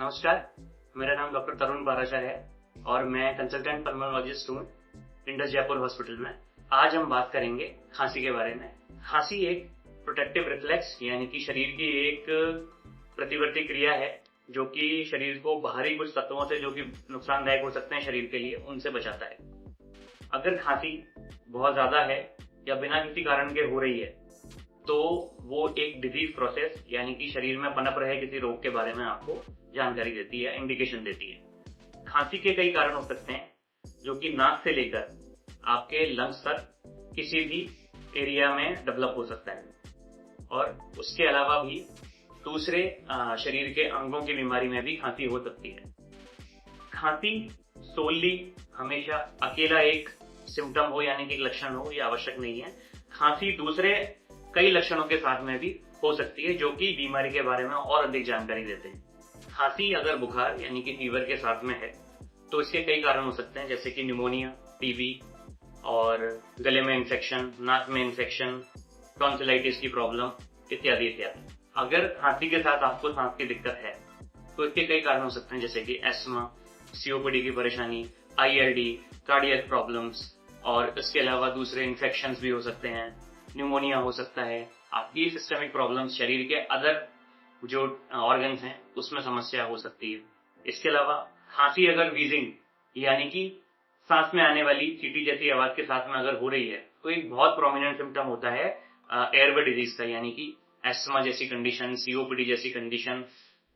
नमस्कार, मेरा नाम डॉक्टर तरुण पाराशर है और मैं कंसल्टेंट पल्मोनोलॉजिस्ट हूँ इंडस जयपुर हॉस्पिटल में। आज हम बात करेंगे खांसी के बारे में। खांसी एक प्रोटेक्टिव रिफ्लेक्स यानी कि शरीर की एक प्रतिवर्ती क्रिया है जो कि शरीर को बाहरी कुछ तत्वों से जो कि नुकसानदायक हो सकते हैं शरीर के लिए, उनसे बचाता है। अगर खांसी बहुत ज्यादा है या बिना किसी कारण के हो रही है तो वो एक डिजीज प्रोसेस यानी कि शरीर में पनप रहे किसी रोग के बारे में आपको जानकारी देती है, इंडिकेशन देती है। खांसी के कई कारण हो सकते हैं जो कि नाक से लेकर आपके लंग्स तक किसी भी एरिया में डेवलप हो सकता है और उसके अलावा भी दूसरे शरीर के अंगों की बीमारी में भी खांसी हो सकती है। खांसी सोली हमेशा अकेला एक सिम्टम हो यानी कि एक लक्षण हो, यह आवश्यक नहीं है। खांसी दूसरे कई लक्षणों के साथ में भी हो सकती है जो कि बीमारी के बारे में और अधिक जानकारी देते हैं। खांसी अगर बुखार यानी कि फीवर के साथ में है तो इसके कई कारण हो सकते हैं जैसे कि निमोनिया, टीबी और गले में इन्फेक्शन, नाक में इन्फेक्शन, टॉन्सिलाइटिस की प्रॉब्लम इत्यादि इत्यादि। अगर खांसी के साथ आपको सांस की दिक्कत है तो इसके कई कारण हो सकते हैं जैसे कि एस्मा, सीओपीडी की परेशानी, आईएलडी, कार्डियक प्रॉब्लम्स और इसके अलावा दूसरे इन्फेक्शंस भी हो सकते हैं, न्यूमोनिया हो सकता है, आपकी सिस्टमिक प्रॉब्लम्स, शरीर के अदर जो ऑर्गन्स हैं उसमें समस्या हो सकती है। इसके अलावा खांसी अगर वीजिंग यानी कि सांस में आने वाली चींटी जैसी आवाज के साथ में अगर हो रही है तो एक बहुत प्रोमिनेंट सिम्टम होता है एयरवे डिजीज का यानी कि एस्मा जैसी कंडीशन, सीओपीडी जैसी कंडीशन,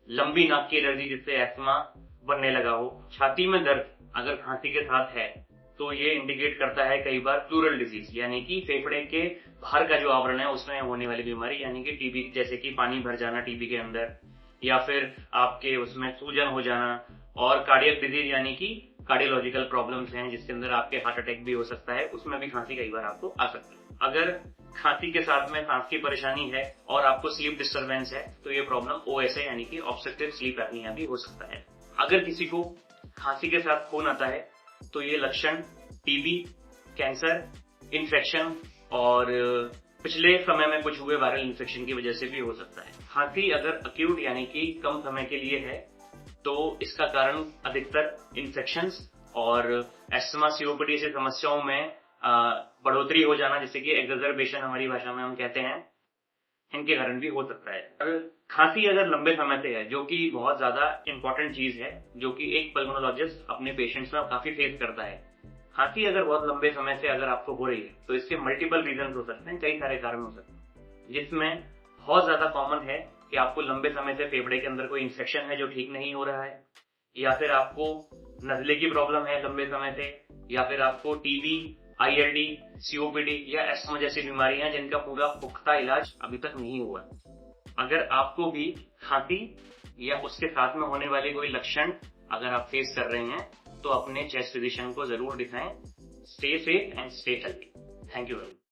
लंबी नाक की एलर्जी जिससे एस्मा बनने लगा हो, छाती में दर्द अगर खांसी के साथ है तो ये इंडिकेट करता है कई बार प्लूरल डिजीज यानी कि फेफड़े के बाहर का जो आवरण है उसमें होने वाली बीमारी यानी कि टीबी, जैसे कि पानी भर जाना टीबी के अंदर या फिर आपके उसमें सूजन हो जाना, और कार्डियक डिजीज यानी कि कार्डियोलॉजिकल प्रॉब्लम्स हैं जिसके अंदर आपके हार्ट अटैक भी हो सकता है, उसमें भी खांसी कई बार आपको आ सकती है। अगर खांसी के साथ में सांस की परेशानी है और आपको स्लीप डिस्टर्बेंस है तो ये प्रॉब्लम ओएसए यानी कि ऑब्स्ट्रक्टिव स्लीप एपनिया भी हो सकता है। अगर किसी को खांसी के साथ खून आता है तो ये लक्षण टीबी, कैंसर, इन्फेक्शन और पिछले समय में कुछ हुए वायरल इन्फेक्शन की वजह से भी हो सकता है। खांसी अगर अक्यूट यानी कि कम समय के लिए है तो इसका कारण अधिकतर इन्फेक्शंस और एस्मा, सीओपीडी से समस्याओं में बढ़ोतरी हो जाना जैसे कि एक्सर्बेशन हमारी भाषा में हम कहते हैं, इनके कारण भी हो सकता है। खांसी अगर लंबे समय से है जो कि बहुत ज्यादा इंपॉर्टेंट चीज है जो कि एक पल्मोनोलॉजिस्ट अपने पेशेंट्स में काफी फेस करता है। खांसी अगर बहुत लंबे समय से अगर आपको हो रही है तो इसके मल्टीपल रीजन हो सकते हैं, कई सारे कारण हो सकते हैं जिसमें बहुत ज्यादा कॉमन है कि आपको लंबे समय से फेफड़े के अंदर कोई इन्फेक्शन है जो ठीक नहीं हो रहा है, या फिर आपको नजले की प्रॉब्लम है लंबे समय से, या फिर आपको टीबी, आईएलडी, सीओपीडी या एस्मा जैसी बीमारियां जिनका पूरा पुख्ता इलाज अभी तक नहीं हुआ। अगर आपको भी खांसी या उसके साथ में होने वाले कोई लक्षण अगर आप फेस कर रहे हैं तो अपने चेस्ट फिजिशियन को जरूर दिखाएं। Stay safe and stay healthy. Thank you very much.